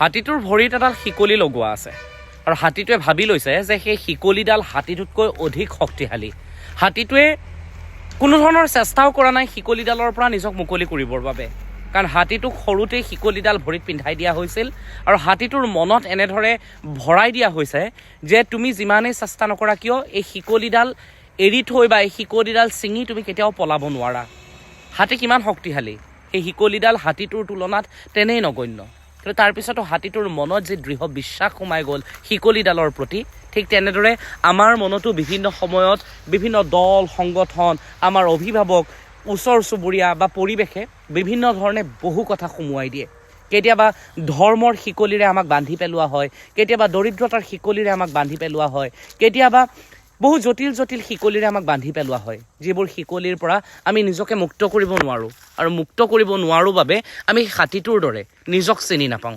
হাতীটোৰ ভৰিত এডাল শিকলি লগোৱা আছে আৰু হাতীটোৱে ভাবি লৈছে যে সেই শিকলিডাল হাতীটোতকৈ অধিক শক্তিশালী। হাতীটোৱে কোনো ধৰণৰ চেষ্টাও কৰা নাই শিকলিডালৰ পৰা নিজক মুকলি কৰিবৰ বাবে, কাৰণ হাতীটোক সৰুতেই শিকলিডাল ভৰিত পিন্ধাই দিয়া হৈছিল আৰু হাতীটোৰ মনত এনেদৰে ভৰাই দিয়া হৈছে যে তুমি যিমানেই চেষ্টা নকৰা কিয় এই শিকলিডাল এৰি থৈ বা এই শিকলিডাল ছিঙি তুমি কেতিয়াও পলাব নোৱাৰা। হাতী কিমান শক্তিশালী, সেই শিকলিডাল হাতীটোৰ তুলনাত তেনেই নগণ্য। কিন্তু তাৰপিছতো হাতীটোৰ মনত যি দৃঢ় বিশ্বাস সোমাই গ'ল শিকলিডালৰ প্ৰতি, ঠিক তেনেদৰে আমাৰ মনতো বিভিন্ন সময়ত বিভিন্ন দল সংগঠন, আমাৰ অভিভাৱক, ওচৰ চুবুৰীয়া বা পৰিৱেশে বিভিন্ন ধৰণে বহু কথা সোমোৱাই দিয়ে। কেতিয়াবা ধৰ্মৰ শিকলিৰে আমাক বান্ধি পেলোৱা হয়, কেতিয়াবা দৰিদ্ৰতাৰ শিকলিৰে আমাক বান্ধি পেলোৱা হয়, কেতিয়াবা বহু জটিল জটিল শিকলিৰে আমাক বান্ধি পেলোৱা হয়, যিবোৰ শিকলিৰ পৰা আমি নিজকে মুক্ত কৰিব নোৱাৰোঁ আৰু মুক্ত কৰিব নোৱাৰোঁ বাবে আমি হাতীটোৰ দৰে নিজক চিনি নাপাওঁ।